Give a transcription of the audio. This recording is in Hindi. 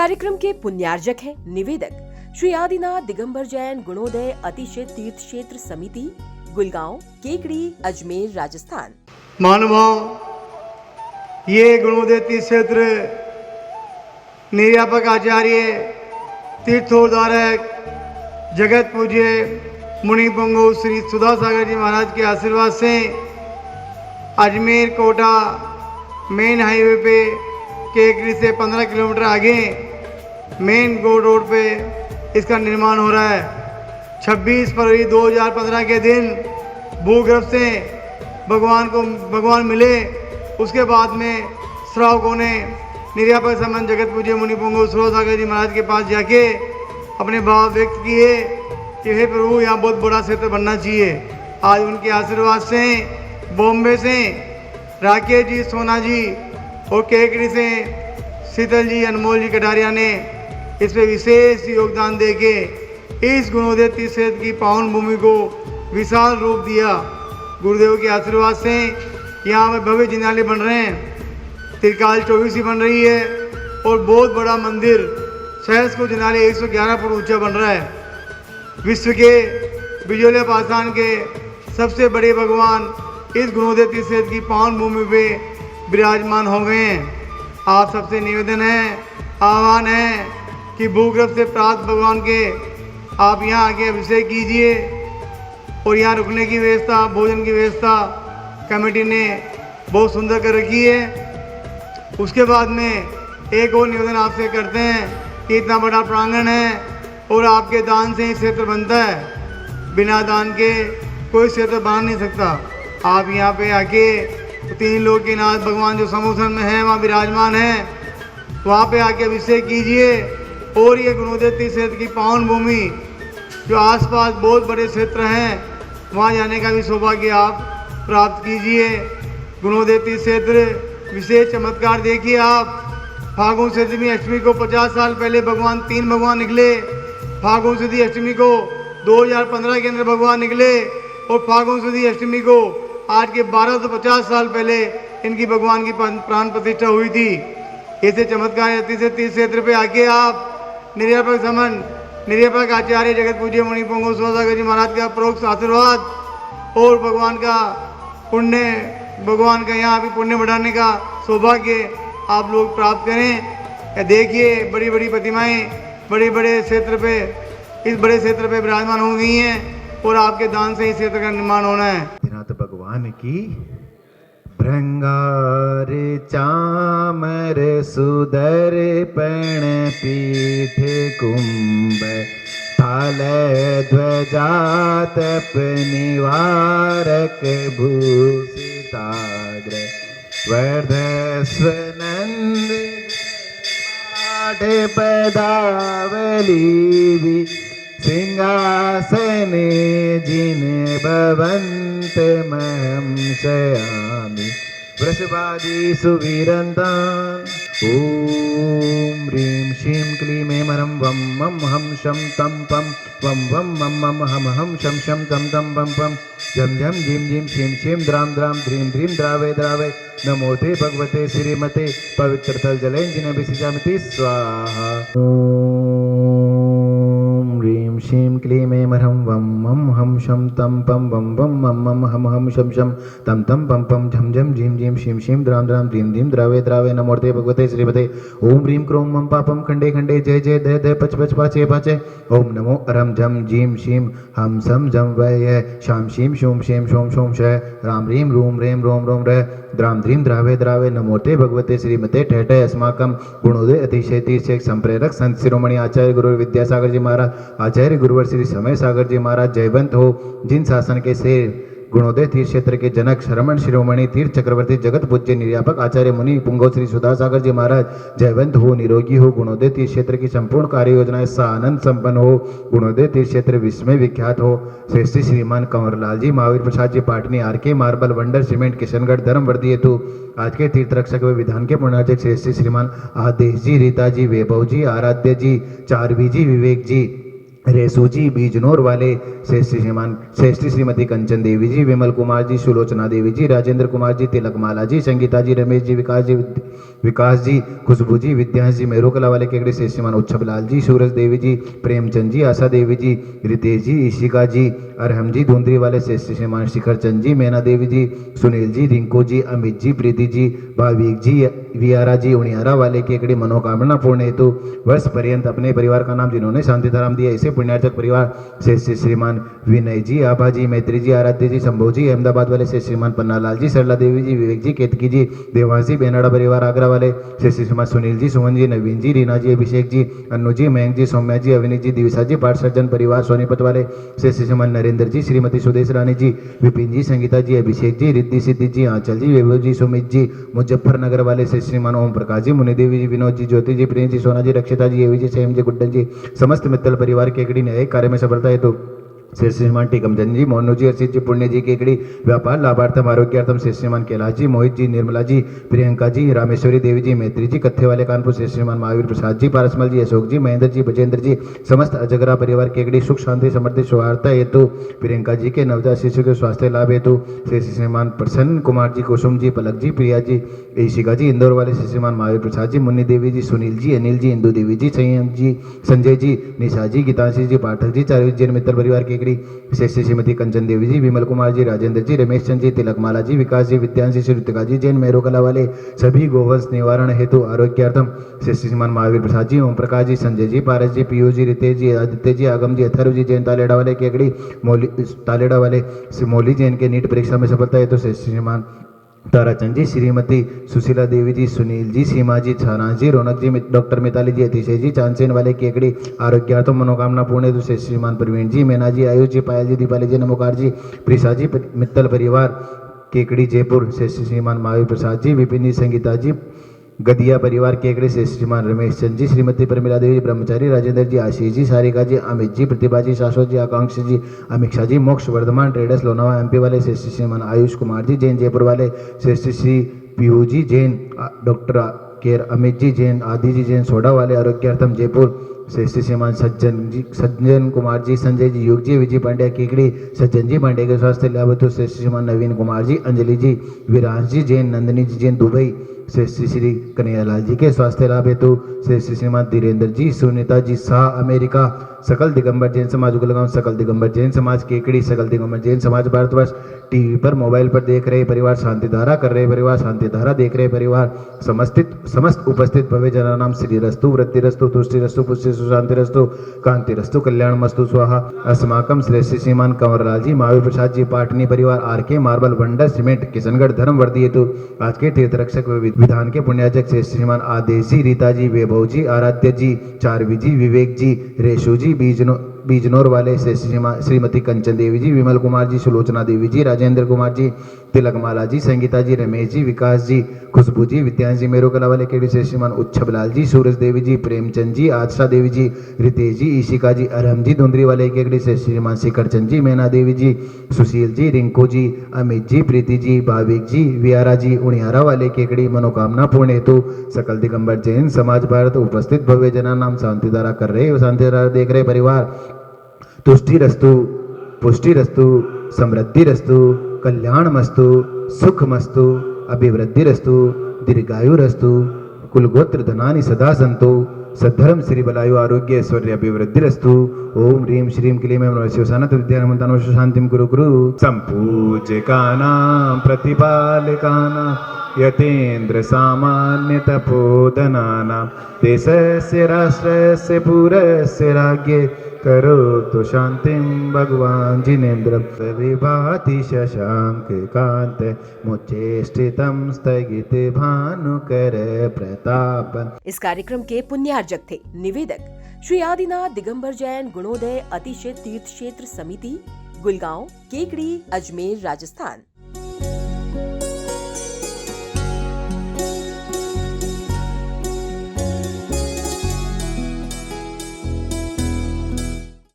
कार्यक्रम के पुण्यार्जक हैं निवेदक श्री आदिनाथ दिगंबर जैन गुणोदय अतिशय तीर्थ क्षेत्र समिति, गुलगांव, केकड़ी, अजमेर, राजस्थान। महानुभाव, ये गुणोदय तीर्थ क्षेत्र निर्यापक आचार्य तीर्थोद्धारक जगत पूज्य मुनि पुंगव श्री सुधा सागर जी महाराज के आशीर्वाद से अजमेर कोटा मेन हाईवे पे केकड़ी से 15 किलोमीटर आगे मेन रोड पे इसका निर्माण हो रहा है। 26 फरवरी 2015 के दिन भूगर्भ से भगवान मिले। उसके बाद में श्रावकों ने निर्यापक संबंध जगत पूज्य मुनि पुंगव सुधा सागर जी महाराज के पास जाके अपने भाव व्यक्त किए कि हे प्रभु, यहाँ बहुत बड़ा क्षेत्र बनना चाहिए। आज उनके आशीर्वाद से बॉम्बे से राकेश जी, सोना जी और केकड़ी से शीतल जी, अनमोल जी कटारिया ने इसमें विशेष योगदान देके इस गुणोदय तीर्थ क्षेत्र की पावन भूमि को विशाल रूप दिया। गुरुदेव के आशीर्वाद से यहाँ में भव्य जिनालय बन रहे हैं, त्रिकाल 24 बन रही है और बहुत बड़ा मंदिर सहस को जिनालय 111 फुट ऊंचा बन रहा है। विश्व के बिजोले पाषाण के सबसे बड़े भगवान इस गुणोदय तीर्थ क्षेत्र की पावन भूमि पे विराजमान हो गए हैं। आप सबसे निवेदन है, आह्वान है कि भूगर्भ से प्राप्त भगवान के आप यहाँ आके अभिषेक कीजिए और यहाँ रुकने की व्यवस्था, भोजन की व्यवस्था कमेटी ने बहुत सुंदर कर रखी है। उसके बाद में एक और निवेदन आपसे करते हैं कि इतना बड़ा प्रांगण है और आपके दान से ही क्षेत्र बनता है। बिना दान के कोई क्षेत्र बना नहीं सकता। आप यहाँ पे आके 3 लोक के नाथ भगवान जो समूसन में है वहाँ विराजमान है, वहाँ पे आके अभिषेक कीजिए और ये गुणोदय तीर्थ क्षेत्र की पावन भूमि जो आसपास बहुत बड़े क्षेत्र हैं वहाँ जाने का भी सौभाग्य आप प्राप्त कीजिए। गुणोदय तीर्थ क्षेत्र विशेष चमत्कार देखिए आप। फागुन सदी अष्टमी को 50 साल पहले तीन भगवान निकले। फागुन सदी अष्टमी को 2015 के अंदर भगवान निकले और फागुन सदी अष्टमी को आज के 1250 साल पहले इनकी भगवान की प्राण प्रतिष्ठा हुई थी। ऐसे चमत्कार तीर्थ क्षेत्र पे आके आप निर्यापक आचार्य जगत पूज्य मुनि पुंगव सुधा सागर जी महाराज का परोक्ष आशीर्वाद और भगवान का यहाँ भी पुण्य बढ़ाने का सौभाग्य आप लोग प्राप्त करें। देखिए बड़ी बड़ी प्रतिमाएं बड़े बड़े क्षेत्र पे, इस बड़े क्षेत्र पे विराजमान हो गई हैं और आपके दान से इस क्षेत्र का निर्माण होना है। नाथ भगवान की भृंगार चामर सुदर पण पीठ कुंभ थाल ध्वजा तप निवारक भूषिताग्र वर्धस्वनंद पदावली सिंहासने जिन भवन्त महं शयामि वृषभादि सुवीरन्तान्। ॐ ह्रीं श्रीं क्लीं ऐं मरं वं मं हं शं तं पं वं वं मं मं हम हं शं शं तं तं पं पं झं झं झीं झीं शीं शीं द्रां द्रां ध्रीं ध्रीं द्रावय द्रावय नमोते भगवते श्रीमते पवित्रतल जलेञ्जिनभिषिचामिति स्वाहा। ह्रीं श्रीं क्लीं ऐं मरं वं मं हं शं तं पं वं वं मं मं हम हं शं शं तं तं पं पं झं झं झीं झीं शीं शीं द्रां द्रां ध्रीं ध्रीं द्रावय द्रावय नमोते भगवते श्रीमते। ओम ह्रीं क्रों मं पापं खंडे खंडे जय जय दय दय पच पच पाचे पाचे। ओम नमो अरं झं जीं शीं हम सं जं वय शां शीं शूं शें शों शों शय राम ह्रीं रूं रें रों रों रय द्रां ध्रीं द्रावय द्रावय नमोते भगवते श्रीमते ठठ अस्माकं गुणोदय अतिशय तीर्थ संप्रेरक संत शिरोमणि आचार्य गुरु विद्यासागर जी महाराज, आचार्य गुरुवर श्री समय सागर जी महाराज जयवंत हो। जिन शासन के से गुणोदय तीर्थ क्षेत्र के जनक श्रमण शिरोमणि तीर्थ चक्रवर्ती जगत पूज्य निर्यापक आचार्य मुनि पुंगव श्री सुधा सागर जी महाराज जयवंत हो, निरोगी हो। गुणोदय तीर्थ क्षेत्र की संपूर्ण कार्य योजनाएं सानंद संपन्न हो। गुणोदय तीर्थ क्षेत्र विश्व में विख्यात हो। श्रेष्ठ श्रीमान Kanwarlal ji, Mahavir Prasad ji Patni, R K. Marble, wonder cement, Kishangarh, धर्म वर्दी हेतु आज के तीर्थ रक्षक व विधान के पुण्यार्चक श्रेष्ठ श्रीमान आदेश जी, रीता जी, वैभव जी, आराध्य जी, चारवी जी, विवेक जी, रेसूजी बीजनौर वाले श्रेष्ठी श्रीमती कंचन देवी जी, विमल कुमार जी, सुलोचना देवी जी, राजेंद्र कुमार जी, तिलकमाला जी, संगीता जी, रमेश जी, विकास जी, खुशबू जी, विद्यांश जी, मेहरुकला वाले केकड़ी से श्रीमान उच्छबलाल जी, सूरज देवी जी, प्रेमचंद जी, आशा देवी जी, रितेश जी, ईशिका जी, अरहम जी, धुंधरी वाले से श्रीमान शिखर चंद जी, मैना देवी जी, सुनील जी, रिंकू जी, अमित जी, प्रीति जी, भाविक जी, वियारा जी, उनियारा वाले केकड़ी मनोकामना पूर्ण हेतु वर्ष पर्यंत अपने परिवार का नाम जिन्होंने शांतिधाराम दिया, इसे पुण्यार्चक परिवार से श्रीमान विनय जी, आभा जी, मैत्री जी, आराध्य जी, शंभू जी, अहमदाबाद वाले से श्रीमान पन्नालाल जी, सरला देवी जी, विवेक जी, केतकी जी, देवांश जी, बेनाडा परिवार आगरा वाले से श्रीमान सुनील जी, सुमन जी, नवीन जी, रीना जी, अभिषेक जी, अन्नू जी, मयंक जी, सौम्या जी, अविनीत जी, दिविशा जी, पाठ सर्जन परिवार सोनीपत वाले से श्रीमान नरेंद्र जी, श्रीमती सुदेश रानी जी, विपिन जी, संगीता जी, अभिषेक जी, रिद्धि सिद्धि जी, आंचल जी, वैभव जी, सुमित जी, मुजफ्फरनगर वाले से श्रीमान ओम प्रकाश जी, मुनिदेवी जी, विनोद जी, ज्योति जी, प्रिंस जी, सोना जी, रक्षिता जी, एवी जी, सेम जी, गुड्डन जी, समस्त मित्तल परिवार केकड़ी न्यायिक कार्य में सफलता हेतु श्री श्रीमान टीकमचंद जी, मोहनु जी, अर्षित जी, पुण्य जी, केकड़ी व्यापार लाभार्थम आरोग्यार्थम श्री श्रीमान कैलाश जी, मोहित जी, निर्मला जी, प्रियंका जी, रामेश्वरी देवी जी, मैत्री जी, कत्थे वाले कानपुर श्री श्रीमान महावीर प्रसाद जी, पारसमल जी, अशोक जी, महेंद्र जी, बजेंद्र जी, समस्त अजगरा परिवार केकड़ी सुख शांति समृद्धि सौहार्दता हेतु प्रियंका जी के नवजात शिशु के स्वास्थ्य लाभ हेतु श्री श्रीमान प्रसन्न कुमार जी, कुसुम जी, पलक जी, प्रिया जी, ईशिका जी, इंदौर वाले श्री श्रीमान महावीर प्रसाद जी, मुन्नी देवी जी, सुनील जी, अनिल जी, इंदु देवी जी, संयम जी, संजय जी, निशा जी, गीतांशी जी, पाठक जी, चार जैन मित्र परिवार केकड़ी श्रेष्ठी श्रीमती कंचन देवी जी, विमल कुमार जी, राजेंद्र जी, रमेश चंद जी, तिलकमाला जी, विकास जी, विद्यांश जी, श्रुतिका जी, जैन मेहरुकला वाले सभी गोवंश निवारण हेतु आरोग्यार्थम श्रेष्ठी श्रीमान महावीर प्रसाद जी, ओम प्रकाश जी, संजय जी, पारस जी, पीयूष जी, रितेश जी, आदित्य जी, आगम जी, अथर्व जी, जैन तालेड़ा वाले केकड़ी तालेड़ा वाले मोली जैन के नीट परीक्षा में सफलता हेतु श्रेष्ठी श्रीमान ताराचंद जी, श्रीमती सुशीला देवी जी, सुनील जी, सीमा जी, छाना जी, रौनक जी, डॉक्टर मिताली जी, अतिशय जी, चांदसेन वाले केकड़ी आरोग्यार्थम मनोकामना पूर्ण हेतु से श्रीमान प्रवीण जी, मैना जी, आयुष जी, पायल जी, दीपाली जी, नमोकार जी, प्रिसा जी, मित्तल परिवार केकड़ी जयपुर से श्रीमान महावीर प्रसाद जी, विपिन जी, संगीता जी, गदिया परिवार केकड़े से श्रीमान रमेश चंद जी, श्रीमती प्रमिला देवी ब्रह्मचारी, राजेंद्र जी, आशीष जी, सारिका जी, अमित जी, प्रतिभा जी, शाश्वत जी, आकांक्षा जी, अमीक्षा जी, मोक्ष वर्धमान ट्रेडर्स लोनावा एमपी वाले से श्रीमान आयुष कुमार जी, जैन जयपुर वाले से श्री पीयू जी, जैन डॉक्टर केयर अमित जी, जैन आदि जी, जैन सोडा वाले आरोग्यार्थम जयपुर से श्रीमान सज्जन कुमार जी, संजय जी, युग जी, विजय पांड्या केकड़ी, सज्जन जी पांड्या के स्वास्थ्य लाभ हेतु से श्रीमान नवीन कुमार जी, अंजलि जी, विराज जी, जैन नंदिनी जी, जैन दुबई से श्री कन्हैयालाल जी के स्वास्थ्य लाभ हेतु से श्रीमान धीरेन्द्र जी, सुनीता जी, शाह अमेरिका, सकल दिगंबर जैन समाज गुलगांव, सकल दिगंबर जैन समाज केकड़ी, सकल दिगंबर जैन समाज भारतवर्ष, टीवी पर मोबाइल पर देख रहे परिवार, शांतिधारा कर रहे परिवार, शांतिधारा देख रहे परिवार, समस्त उपस्थित भव्य जना नाम श्री रस्तु वृद्धि रस्तु तुष्टि रस्तु पुष्टि सुशांति रस्तु कांति रस्तु कल्याण मस्तु स्वाहा। अस्माकम श्रेष्ठ श्रीमान कंवरलाल जी, महावीर प्रसाद जी, पाटनी परिवार, आर के मार्बल वंडर सीमेंट, किशनगढ़ धर्म वर्दी हेतु आज के तीर्थ रक्षक विधान के पुण्याचक श्रीमान आदेश जी, रीता जी, वैभव जी, आराध्य जी, चारवी जी, विवेक जी, रेशु जी, बीजनौर वाले से श्रीमती कंचन देवी जी, विमल कुमार जी, सुलोचना देवी जी, राजेंद्र कुमार जी, तिलकमाला जी, संगीता जी, रमेश जी, विकास जी, खुशबू जी, विद्यांश जी, मेहरुकला वाले केड़ी से श्रीमान उच्छबलाल जी, सूरज देवी जी, प्रेमचंद जी, आशा देवी जी, रितेश जी, ईशिका जी, अरहम जी, धुंधरी वाले केकड़ी से श्रीमान शिखर चंद जी, मैना देवी जी, सुशील जी, रिंकू जी, अमित जी, प्रीति जी, भाविक जी, वियारा जी, उनियारा वाले केकड़ी मनोकामना पूर्ण हेतु सकल दिगंबर जैन समाज भारत उपस्थित भव्य जना नाम शांतिधारा कर रहे शांतिधारा देख रहे परिवार, तुष्टि रस्तु पुष्टि रस्तु समृद्धि रस्तु कल्याण मस्तु सुख मस्तु अभिवृद्धि रस्तु दीर्घायु रस्तु कुलगोत्र धनानि सदा संतो सद्धर्म श्री बलायु आरोग्य ऐश्वर्य अभिवृद्धि रस्तु। ओम ह्रीं श्रीं क्लीं ऐं शिवसानत विद्यानमन्तानो शांतिं कुरु कुरु। संपूज्यकानां प्रतिपालकानां यतेन्द्र सामान्य तपोधनानां देशस्य राष्ट्रस्य पुरस्य राज्ञे करोतु शांतिं भगवान जिनेन्द्र विभाति शशांक कांत मुचेष्टितं स्थगित भानुकर प्रताप। इस कार्यक्रम के पुण्यार्जक थे निवेदक श्री आदिनाथ दिगंबर जैन गुणोदय अतिशय तीर्थ क्षेत्र समिति, गुलगांव, केकड़ी, अजमेर, राजस्थान।